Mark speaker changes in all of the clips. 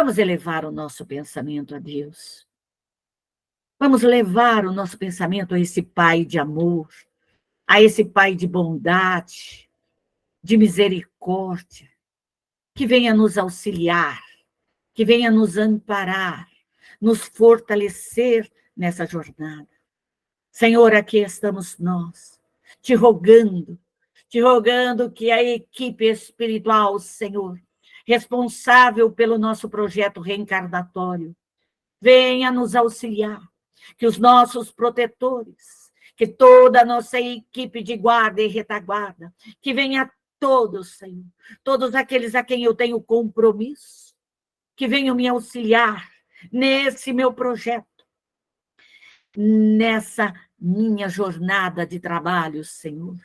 Speaker 1: Vamos elevar o nosso pensamento a Deus. Vamos levar o nosso pensamento a esse Pai de amor, a esse Pai de bondade, de misericórdia, que venha nos auxiliar, que venha nos amparar, nos fortalecer nessa jornada. Senhor, aqui estamos nós, te rogando que a equipe espiritual, Senhor, responsável pelo nosso projeto reencarnatório, venha nos auxiliar, que os nossos protetores, que toda a nossa equipe de guarda e retaguarda, que venha todos, Senhor, todos aqueles a quem eu tenho compromisso, que venham me auxiliar nesse meu projeto, nessa minha jornada de trabalho, Senhor.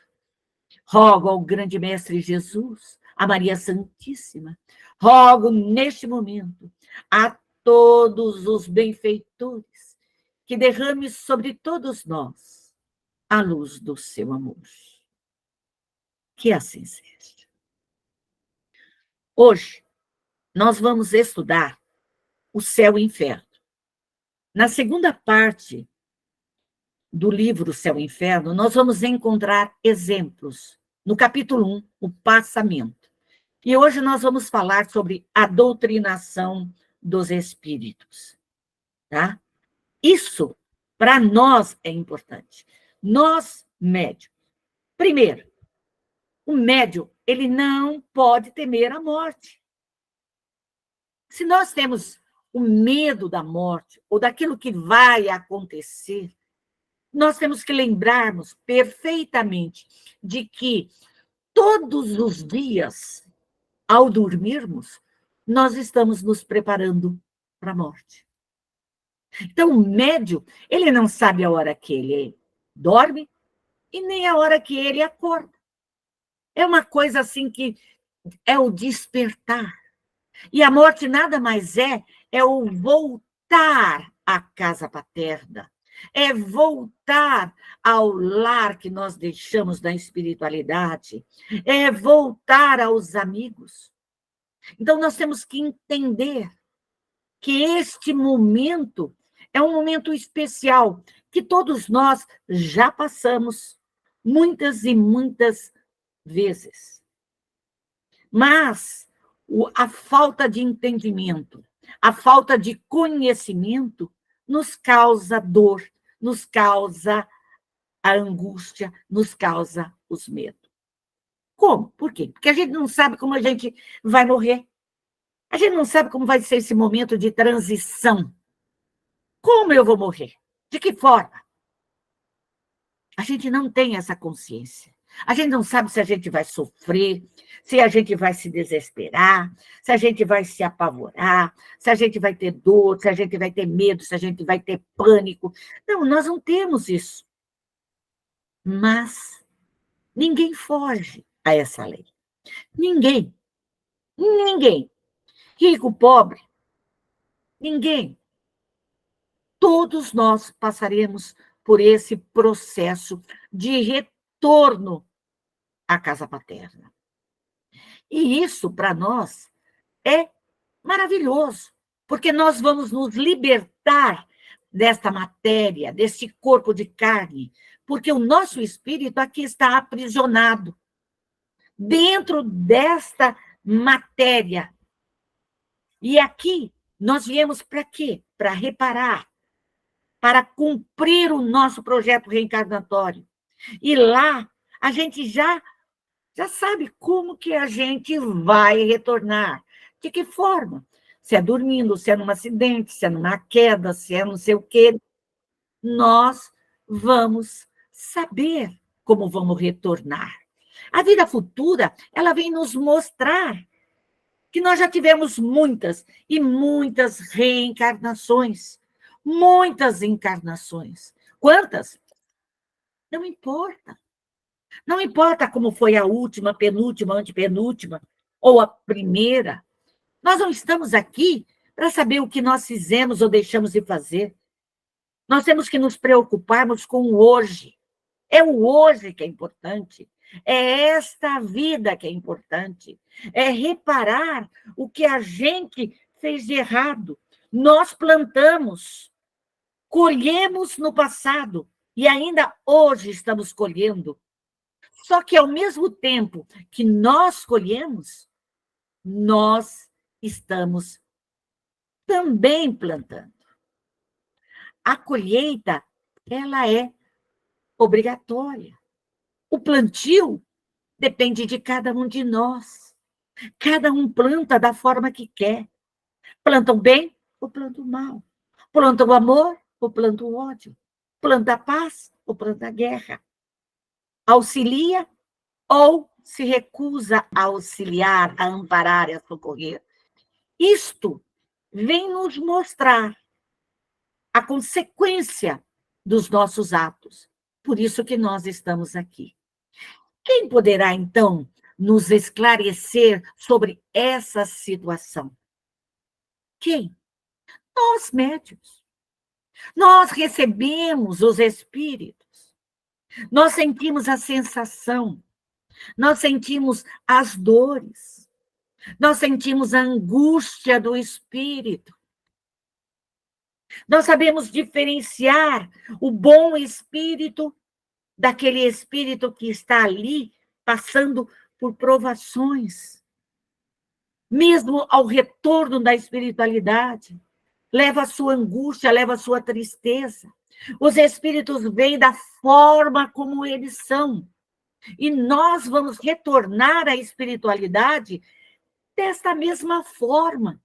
Speaker 1: Rogo ao grande Mestre Jesus, a Maria Santíssima, rogo neste momento a todos os benfeitores que derrame sobre todos nós a luz do seu amor. Que assim seja. Hoje, nós vamos estudar o céu e o inferno. Na segunda parte do livro Céu e Inferno, nós vamos encontrar exemplos. No capítulo 1, o passamento. E hoje nós vamos falar sobre a doutrinação dos espíritos. Tá? Isso, para nós, é importante. Nós, médium. Primeiro, o médium, ele não pode temer a morte. Se nós temos o medo da morte, ou daquilo que vai acontecer, nós temos que lembrarmos perfeitamente de que todos os dias, ao dormirmos, nós estamos nos preparando para a morte. Então, o médium, ele não sabe a hora que ele dorme e nem a hora que ele acorda. É uma coisa assim que é o despertar. E a morte nada mais é o voltar à casa paterna. É voltar ao lar que nós deixamos na espiritualidade, é voltar aos amigos. Então, nós temos que entender que este momento é um momento especial, que todos nós já passamos muitas e muitas vezes. Mas a falta de entendimento, a falta de conhecimento nos causa dor, nos causa a angústia, nos causa os medos. Como? Por quê? Porque a gente não sabe como a gente vai morrer. A gente não sabe como vai ser esse momento de transição. Como eu vou morrer? De que forma? A gente não tem essa consciência. A gente não sabe se a gente vai sofrer, se a gente vai se desesperar, se a gente vai se apavorar, se a gente vai ter dor, se a gente vai ter medo, se a gente vai ter pânico. Não, nós não temos isso. Mas ninguém foge a essa lei. Ninguém. Ninguém. Rico, pobre. Ninguém. Todos nós passaremos por esse processo de retorno à casa paterna. E isso, para nós, é maravilhoso, porque nós vamos nos libertar desta matéria, desse corpo de carne, porque o nosso espírito aqui está aprisionado dentro desta matéria. E aqui nós viemos para quê? Para reparar, para cumprir o nosso projeto reencarnatório. E lá a gente já sabe como que a gente vai retornar. De que forma? Se é dormindo, se é num acidente, se é numa queda, se é não sei o quê. Nós vamos saber como vamos retornar. A vida futura, ela vem nos mostrar que nós já tivemos muitas e muitas reencarnações, muitas encarnações. Quantas? Não importa. Não importa como foi a última, penúltima, antepenúltima, ou a primeira. Nós não estamos aqui para saber o que nós fizemos ou deixamos de fazer. Nós temos que nos preocuparmos com o hoje. É o hoje que é importante. É esta vida que é importante. É reparar o que a gente fez de errado. Nós plantamos, colhemos no passado e ainda hoje estamos colhendo. Só que, ao mesmo tempo que nós colhemos, nós estamos também plantando. A colheita, ela é obrigatória. O plantio depende de cada um de nós. Cada um planta da forma que quer. Plantam bem ou plantam mal. Plantam amor ou plantam ódio. Planta paz ou planta guerra. Auxilia ou se recusa a auxiliar, a amparar e a socorrer. Isto vem nos mostrar a consequência dos nossos atos. Por isso que nós estamos aqui. Quem poderá, então, nos esclarecer sobre essa situação? Quem? Nós, médiuns. Nós recebemos os espíritos. Nós sentimos a sensação. Nós sentimos as dores. Nós sentimos a angústia do espírito. Nós sabemos diferenciar o bom espírito daquele espírito que está ali passando por provações. Mesmo ao retorno da espiritualidade, leva a sua angústia, leva a sua tristeza. Os espíritos vêm da forma como eles são. E nós vamos retornar à espiritualidade desta mesma forma.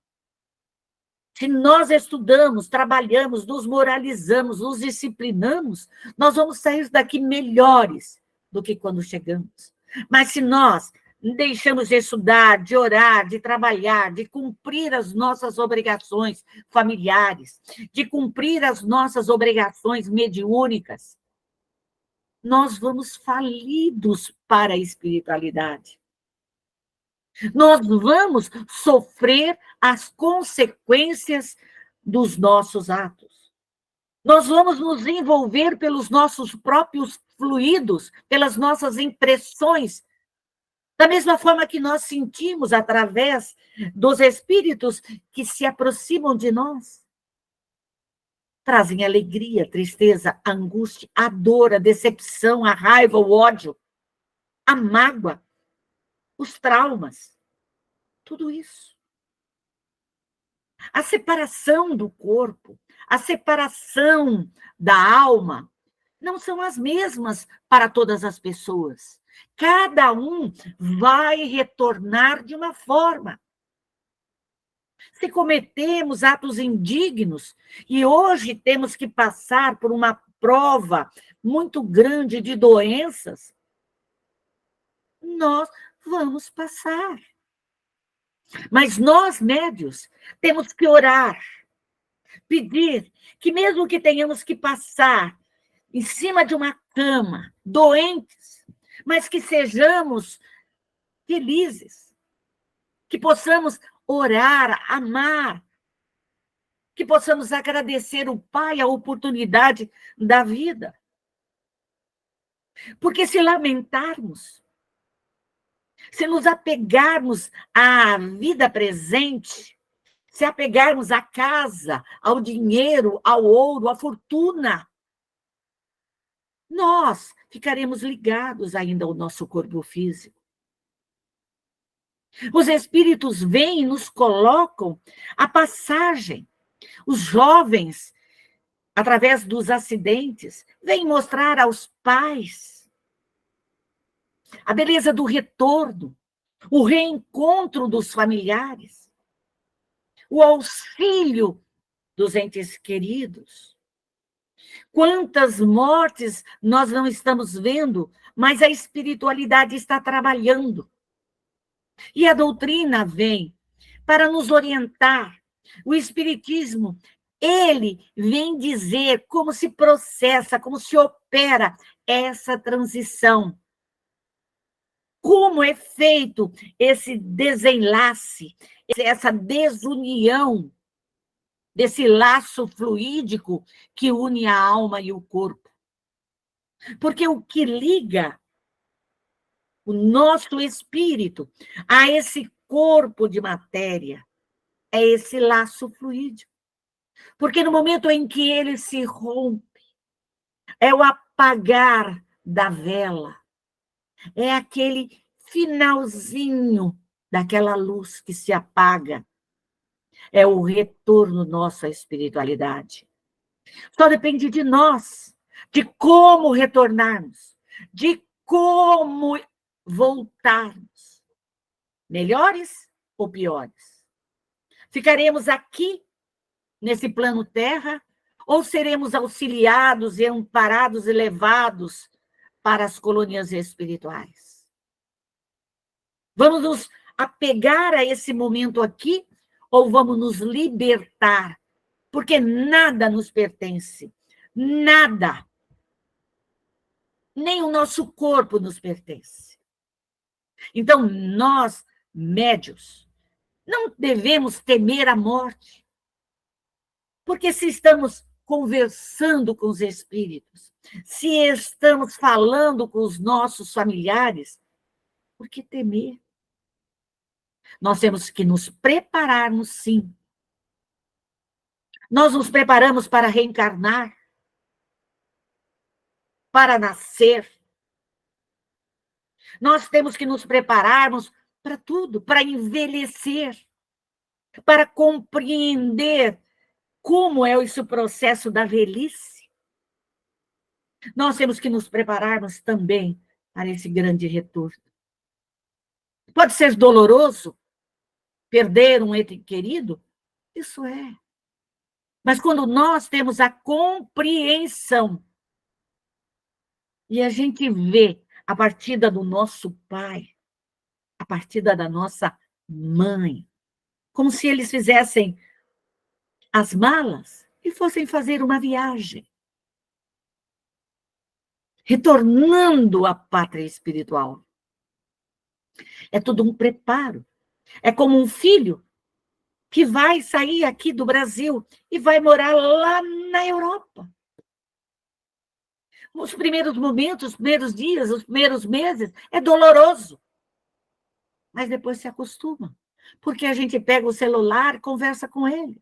Speaker 1: Se nós estudamos, trabalhamos, nos moralizamos, nos disciplinamos, nós vamos sair daqui melhores do que quando chegamos. Mas se nós deixamos de estudar, de orar, de trabalhar, de cumprir as nossas obrigações familiares, de cumprir as nossas obrigações mediúnicas, nós vamos falidos para a espiritualidade. Nós vamos sofrer as consequências dos nossos atos. Nós vamos nos envolver pelos nossos próprios fluidos, pelas nossas impressões, da mesma forma que nós sentimos através dos espíritos que se aproximam de nós. Trazem alegria, tristeza, a angústia, a dor, a decepção, a raiva, o ódio, a mágoa, os traumas, tudo isso. A separação do corpo, a separação da alma, não são as mesmas para todas as pessoas. Cada um vai retornar de uma forma. Se cometemos atos indignos, e hoje temos que passar por uma prova muito grande de doenças, nós vamos passar. Mas nós, médios, temos que orar, pedir que mesmo que tenhamos que passar em cima de uma cama, doentes, mas que sejamos felizes, que possamos orar, amar, que possamos agradecer o Pai a oportunidade da vida. Porque se lamentarmos, se nos apegarmos à vida presente, se apegarmos à casa, ao dinheiro, ao ouro, à fortuna, nós ficaremos ligados ainda ao nosso corpo físico. Os espíritos vêm e nos colocam a passagem. Os jovens, através dos acidentes, vêm mostrar aos pais a beleza do retorno, o reencontro dos familiares, o auxílio dos entes queridos. Quantas mortes nós não estamos vendo, mas a espiritualidade está trabalhando. E a doutrina vem para nos orientar. O espiritismo, ele vem dizer como se processa, como se opera essa transição. Como é feito esse desenlace, essa desunião desse laço fluídico que une a alma e o corpo. Porque o que liga o nosso espírito a esse corpo de matéria é esse laço fluídico. Porque no momento em que ele se rompe, é o apagar da vela, é aquele finalzinho daquela luz que se apaga, é o retorno nosso à espiritualidade. Só depende de nós, de como retornarmos, de como voltarmos, melhores ou piores. Ficaremos aqui, nesse plano Terra, ou seremos auxiliados e amparados e levados para as colônias espirituais? Vamos nos apegar a esse momento aqui ou vamos nos libertar? Porque nada nos pertence, nada, nem o nosso corpo nos pertence. Então, nós, médios, não devemos temer a morte, porque se estamos conversando com os espíritos, se estamos falando com os nossos familiares, por que temer? Nós temos que nos prepararmos, sim. Nós nos preparamos para reencarnar, para nascer. Nós temos que nos prepararmos para tudo, para envelhecer, para compreender como é esse processo da velhice. Nós temos que nos prepararmos também para esse grande retorno. Pode ser doloroso perder um ente querido? Isso é. Mas quando nós temos a compreensão e a gente vê a partida do nosso pai, a partida da nossa mãe, como se eles fizessem as malas e fossem fazer uma viagem, retornando à pátria espiritual. É tudo um preparo. É como um filho que vai sair aqui do Brasil e vai morar lá na Europa. Os primeiros momentos, os primeiros dias, os primeiros meses, é doloroso. Mas depois se acostuma. Porque a gente pega o celular e conversa com ele.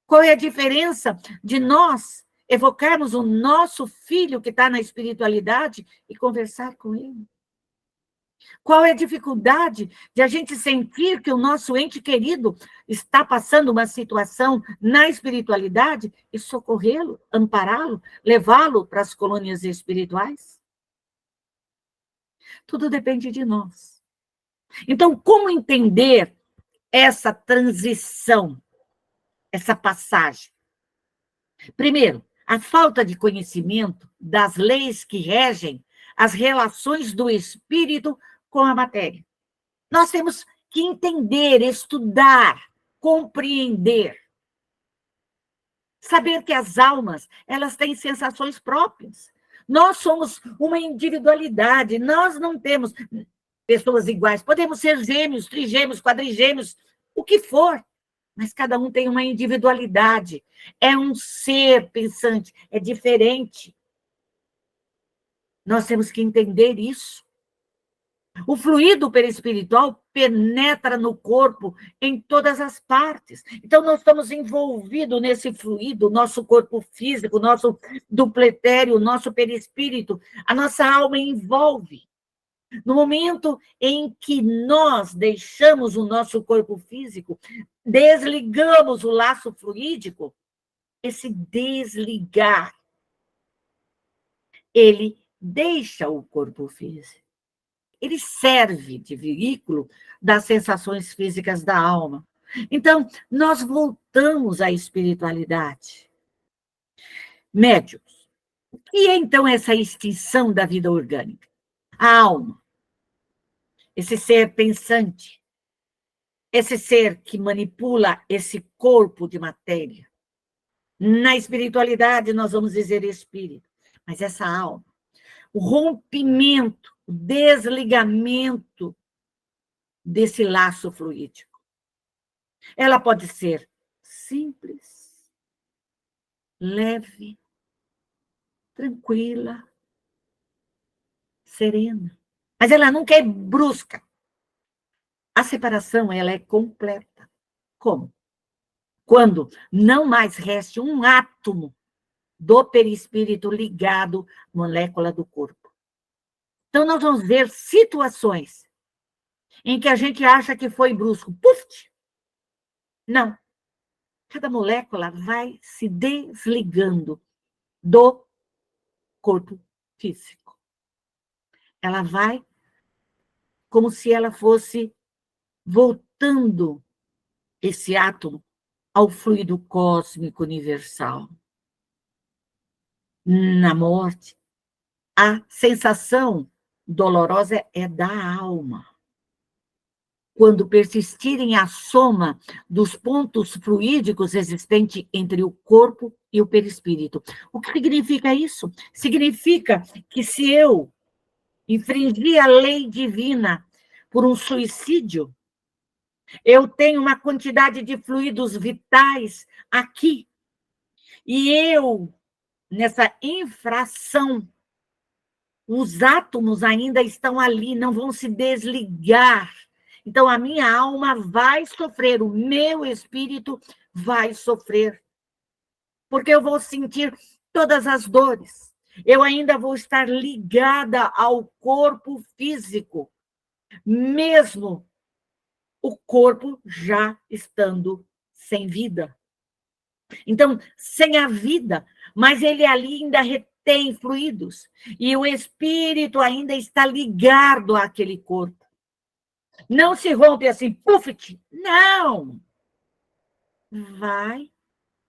Speaker 1: Qual é a diferença de nós evocarmos o nosso filho que está na espiritualidade e conversar com ele? Qual é a dificuldade de a gente sentir que o nosso ente querido está passando uma situação na espiritualidade e socorrê-lo, ampará-lo, levá-lo para as colônias espirituais? Tudo depende de nós. Então, como entender essa transição, essa passagem? Primeiro, a falta de conhecimento das leis que regem as relações do espírito com a matéria. Nós temos que entender, estudar, compreender. Saber que as almas, elas têm sensações próprias. Nós somos uma individualidade, nós não temos pessoas iguais. Podemos ser gêmeos, trigêmeos, quadrigêmeos, o que for, mas cada um tem uma individualidade. É um ser pensante, é diferente. Nós temos que entender isso. O fluido perispiritual penetra no corpo em todas as partes. Então, nós estamos envolvidos nesse fluido, nosso corpo físico, nosso dupletério, nosso perispírito, a nossa alma envolve. No momento em que nós deixamos o nosso corpo físico, desligamos o laço fluídico, esse desligar, ele deixa o corpo físico. Ele serve de veículo das sensações físicas da alma. Então, nós voltamos à espiritualidade. Médiuns. O que é, então, essa extinção da vida orgânica? A alma, esse ser pensante, esse ser que manipula esse corpo de matéria. Na espiritualidade, nós vamos dizer espírito, mas essa alma, o rompimento, o desligamento desse laço fluídico. Ela pode ser simples, leve, tranquila, serena. Mas ela nunca é brusca. A separação, ela é completa. Como? Quando não mais reste um átomo do perispírito ligado à molécula do corpo. Então, nós vamos ver situações em que a gente acha que foi brusco. Puf! Não. Cada molécula vai se desligando do corpo físico. Ela vai como se ela fosse voltando esse átomo ao fluido cósmico universal. Na morte, a sensação dolorosa é da alma. Quando persistirem a soma dos pontos fluídicos existentes entre o corpo e o perispírito. O que significa isso? Significa que se eu infringir a lei divina por um suicídio, eu tenho uma quantidade de fluidos vitais aqui, e eu, nessa infração, os átomos ainda estão ali, não vão se desligar. Então, a minha alma vai sofrer, o meu espírito vai sofrer, porque eu vou sentir todas as dores. Eu ainda vou estar ligada ao corpo físico, mesmo o corpo já estando sem vida. Então, sem a vida, mas ele ali ainda retém fluidos, e o espírito ainda está ligado àquele corpo. Não se rompe assim, puf, não! Vai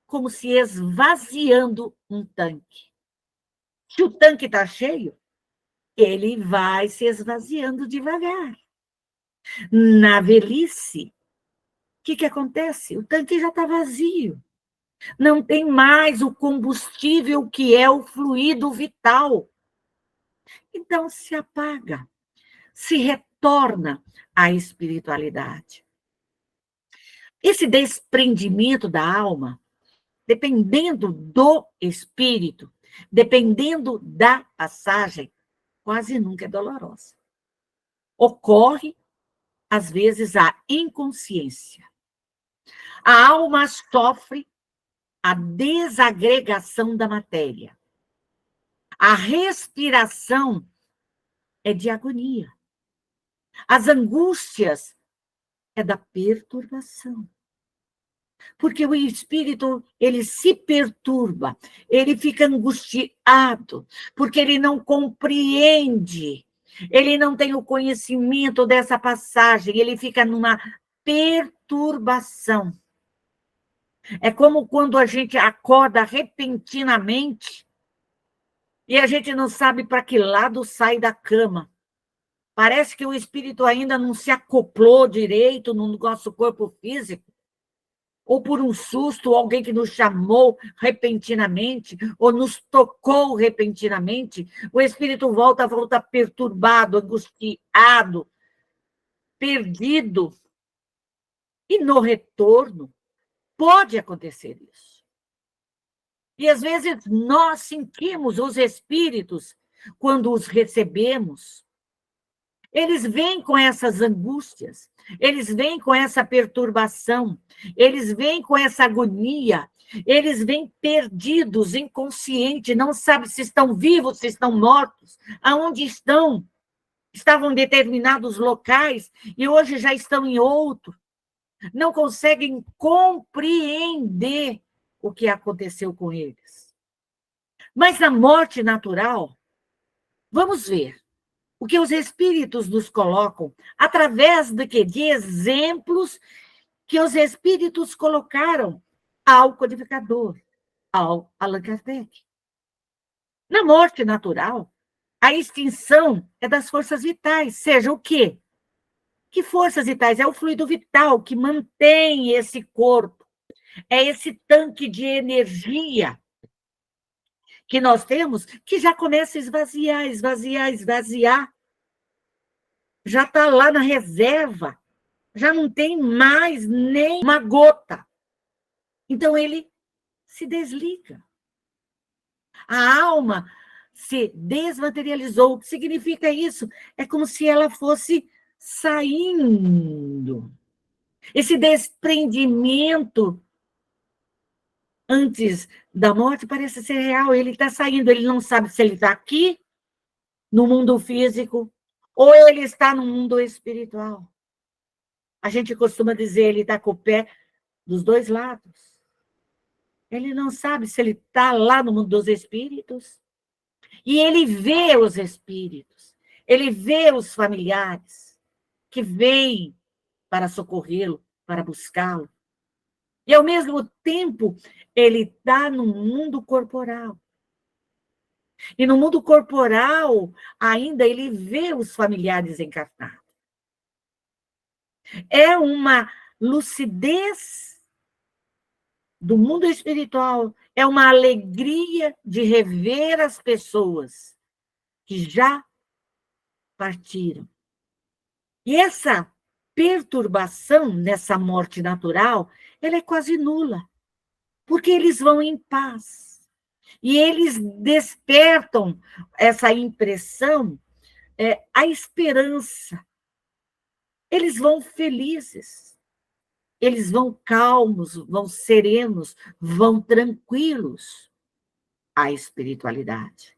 Speaker 1: como se esvaziando um tanque. Se o tanque está cheio, ele vai se esvaziando devagar. Na velhice, o que acontece? O tanque já está vazio. Não tem mais o combustível que é o fluido vital. Então se apaga, se retorna à espiritualidade. Esse desprendimento da alma, dependendo do espírito, dependendo da passagem, quase nunca é dolorosa. Ocorre, às vezes, a inconsciência. A alma sofre a desagregação da matéria. A respiração é de agonia. As angústias é da perturbação. Porque o espírito, ele se perturba, ele fica angustiado, porque ele não compreende, ele não tem o conhecimento dessa passagem, ele fica numa perturbação. É como quando a gente acorda repentinamente e a gente não sabe para que lado sai da cama. Parece que o espírito ainda não se acoplou direito no nosso corpo físico, ou por um susto, alguém que nos chamou repentinamente, ou nos tocou repentinamente, o espírito volta perturbado, angustiado, perdido. E no retorno, pode acontecer isso. E às vezes nós sentimos os espíritos, quando os recebemos, eles vêm com essas angústias, eles vêm com essa perturbação, eles vêm com essa agonia, eles vêm perdidos, inconscientes, não sabem se estão vivos, se estão mortos, aonde estão. Estavam em determinados locais e hoje já estão em outro. Não conseguem compreender o que aconteceu com eles. Mas na morte natural, vamos ver o que os espíritos nos colocam, através de quê? De exemplos que os espíritos colocaram ao codificador, ao Allan Kardec. Na morte natural, a extinção é das forças vitais, seja o quê? Que forças vitais? É o fluido vital que mantém esse corpo, é esse tanque de energia que nós temos, que já começa a esvaziar, esvaziar, esvaziar. Já está lá na reserva, já não tem mais nem uma gota. Então, ele se desliga. A alma se desmaterializou. O que significa isso? É como se ela fosse saindo. Esse desprendimento antes da morte parece ser real. Ele está saindo, ele não sabe se ele está aqui, no mundo físico, ou ele está no mundo espiritual. A gente costuma dizer, ele está com o pé dos dois lados. Ele não sabe se ele está lá no mundo dos espíritos. E ele vê os espíritos, ele vê os familiares que vêm para socorrê-lo, para buscá-lo. E, ao mesmo tempo, ele está no mundo corporal. E no mundo corporal, ainda, ele vê os familiares encarnados. É uma lucidez do mundo espiritual, é uma alegria de rever as pessoas que já partiram. E essa perturbação nessa morte natural, ela é quase nula, porque eles vão em paz. E eles despertam essa impressão, a esperança. Eles vão felizes, eles vão calmos, vão serenos, vão tranquilos à espiritualidade.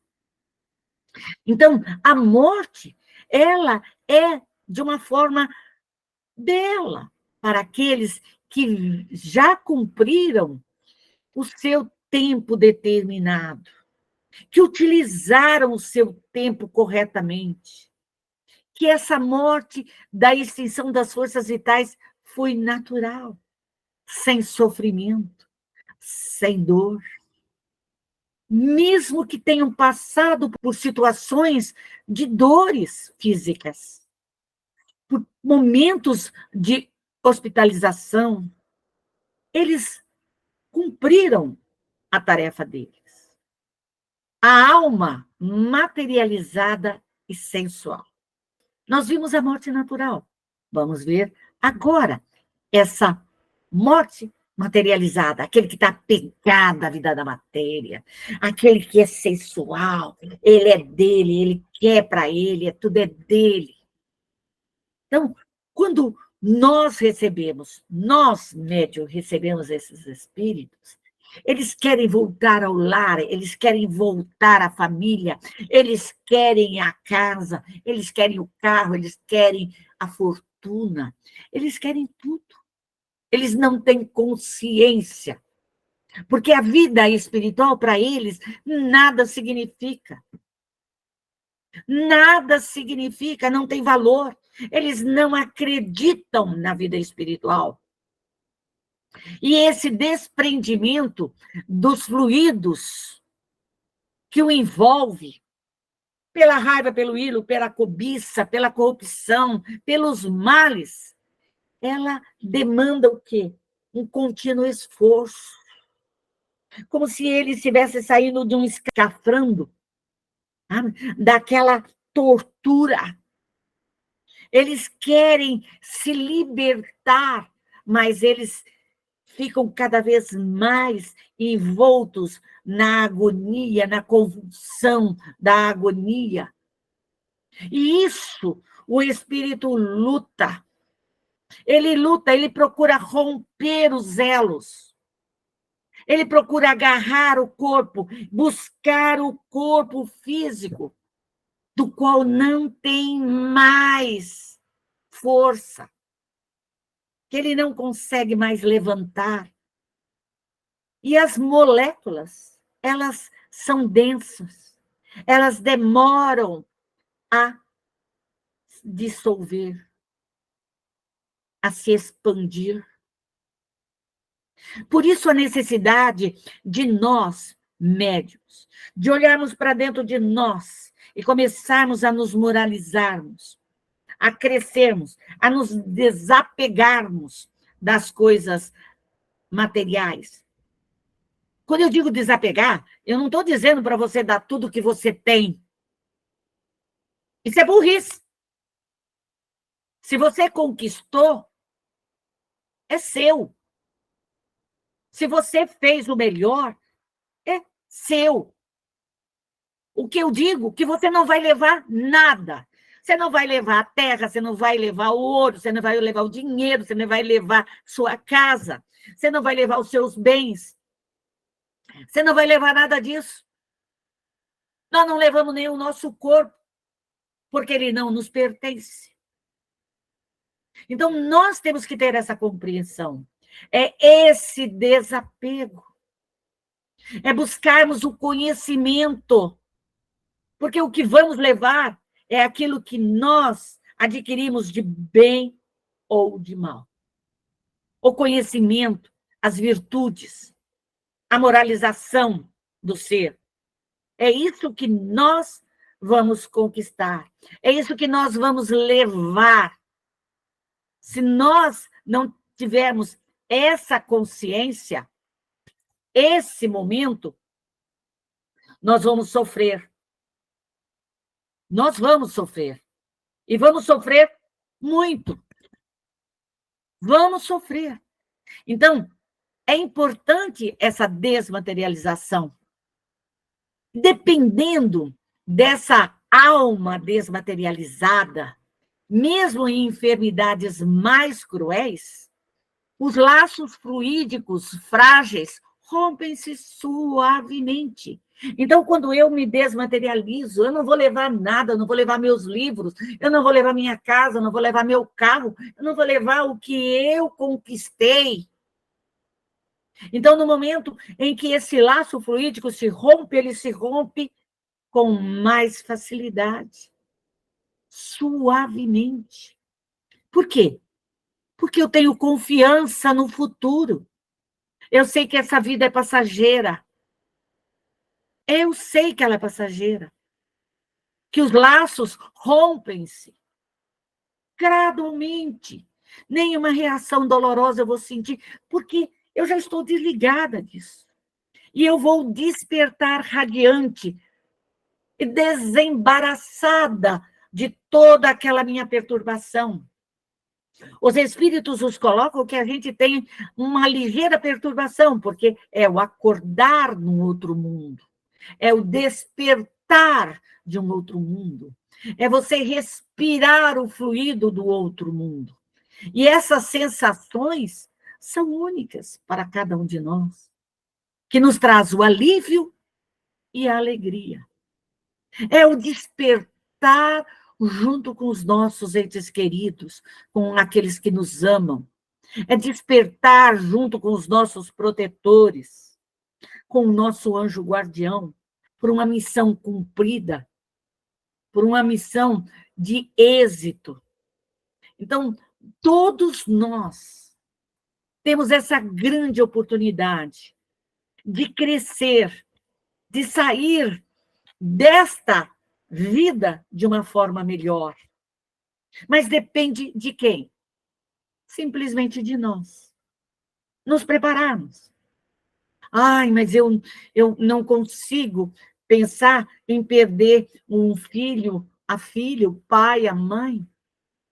Speaker 1: Então, a morte, ela é de uma forma bela para aqueles que já cumpriram o seu tempo determinado, que utilizaram o seu tempo corretamente, que essa morte da extinção das forças vitais foi natural, sem sofrimento, sem dor. Mesmo que tenham passado por situações de dores físicas, por momentos de hospitalização, eles cumpriram a tarefa deles. A alma materializada e sensual. Nós vimos a morte natural. Vamos ver agora essa morte materializada, aquele que está apegado à vida da matéria, aquele que é sensual, ele é dele, ele quer para ele, tudo é dele. Então, quando nós, médium, recebemos esses espíritos, eles querem voltar ao lar, eles querem voltar à família, eles querem a casa, eles querem o carro, eles querem a fortuna, eles querem tudo. Eles não têm consciência, porque a vida espiritual para eles nada significa. Nada significa, não tem valor. Eles não acreditam na vida espiritual. E esse desprendimento dos fluidos que o envolve, pela raiva, pelo ilo, pela cobiça, pela corrupção, pelos males, ela demanda o quê? Um contínuo esforço. Como se ele estivesse saindo de um escafrando, sabe? Daquela tortura. Eles querem se libertar, mas eles ficam cada vez mais envoltos na agonia, na convulsão da agonia. E isso, o espírito luta. Ele luta, ele procura romper os elos. Ele procura agarrar o corpo, buscar o corpo físico, do qual não tem mais força, que ele não consegue mais levantar. E as moléculas, elas são densas, elas demoram a dissolver, a se expandir. Por isso a necessidade de nós, médiuns, de olharmos para dentro de nós e começarmos a nos moralizarmos, a crescermos, a nos desapegarmos das coisas materiais. Quando eu digo desapegar, eu não estou dizendo para você dar tudo que você tem. Isso é burrice. Se você conquistou, é seu. Se você fez o melhor, é seu. O que eu digo, que você não vai levar nada. Você não vai levar a terra, você não vai levar o ouro, você não vai levar o dinheiro, você não vai levar sua casa, você não vai levar os seus bens, você não vai levar nada disso. Nós não levamos nem o nosso corpo, porque ele não nos pertence. Então, nós temos que ter essa compreensão. É esse desapego. É buscarmos o conhecimento. Porque o que vamos levar é aquilo que nós adquirimos de bem ou de mal. O conhecimento, as virtudes, a moralização do ser. É isso que nós vamos conquistar. É isso que nós vamos levar. Se nós não tivermos essa consciência, esse momento, nós vamos sofrer. Nós vamos sofrer. E vamos sofrer muito. Vamos sofrer. Então, é importante essa desmaterialização. Dependendo dessa alma desmaterializada, mesmo em enfermidades mais cruéis, os laços fluídicos frágeis rompem-se suavemente. Então, quando eu me desmaterializo, eu não vou levar nada, eu não vou levar meus livros, eu não vou levar minha casa, eu não vou levar meu carro, eu não vou levar o que eu conquistei. Então, no momento em que esse laço fluídico se rompe, ele se rompe com mais facilidade, suavemente. Por quê? Porque eu tenho confiança no futuro. Eu sei que essa vida é passageira. Eu sei que ela é passageira. Que os laços rompem-se gradualmente. Nenhuma reação dolorosa eu vou sentir, porque eu já estou desligada disso. E eu vou despertar radiante e desembaraçada de toda aquela minha perturbação. Os espíritos os colocam que a gente tem uma ligeira perturbação, porque é o acordar num outro mundo, é o despertar de um outro mundo, é você respirar o fluido do outro mundo. E essas sensações são únicas para cada um de nós, que nos traz o alívio e a alegria. É o despertar junto com os nossos entes queridos, com aqueles que nos amam. É despertar junto com os nossos protetores, com o nosso anjo guardião, por uma missão cumprida, por uma missão de êxito. Então, todos nós temos essa grande oportunidade de crescer, de sair desta vida de uma forma melhor. Mas depende de quem? Simplesmente de nós. Nos prepararmos. Ai, mas eu não consigo pensar em perder um filho, a filha, o pai, a mãe.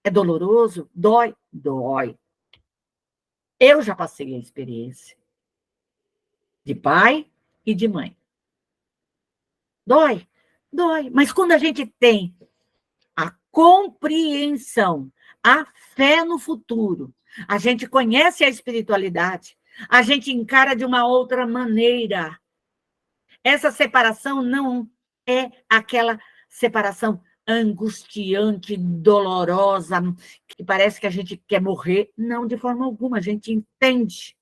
Speaker 1: É doloroso? Dói? Dói. Eu já passei a experiência de pai e de mãe. Dói? Dói. Mas quando a gente tem a compreensão, a fé no futuro, a gente conhece a espiritualidade, a gente encara de uma outra maneira. Essa separação não é aquela separação angustiante, dolorosa, que parece que a gente quer morrer. Não, de forma alguma, a gente entende.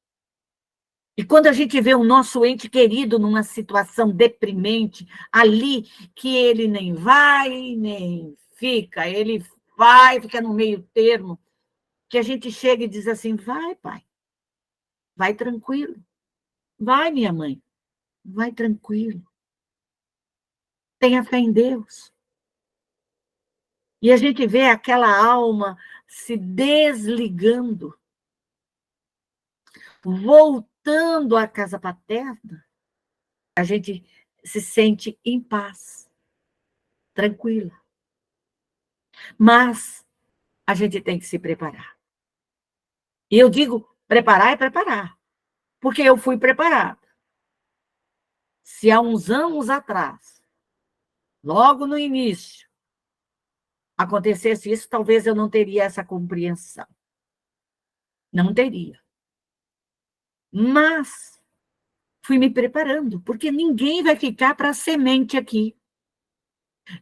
Speaker 1: E quando a gente vê o nosso ente querido numa situação deprimente, ali que ele nem vai, nem fica, ele vai, fica no meio termo, que a gente chega e diz assim, vai, pai, vai tranquilo, vai, minha mãe, vai tranquilo, tenha fé em Deus. E a gente vê aquela alma se desligando, voltando à casa paterna, a gente se sente em paz, tranquila. Mas a gente tem que se preparar. E eu digo, preparar é preparar, porque eu fui preparada. Se há uns anos atrás, logo no início, acontecesse isso, talvez eu não teria essa compreensão. Não teria. Mas fui me preparando, porque ninguém vai ficar para semente aqui.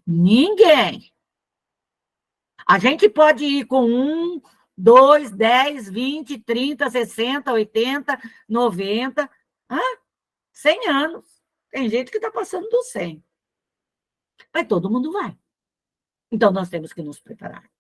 Speaker 1: Ninguém. A gente pode ir com 1, 2, 10, 20, 30, 60, 80, 90, 100 anos. Tem gente que está passando dos 100. Mas todo mundo vai. Então, nós temos que nos preparar.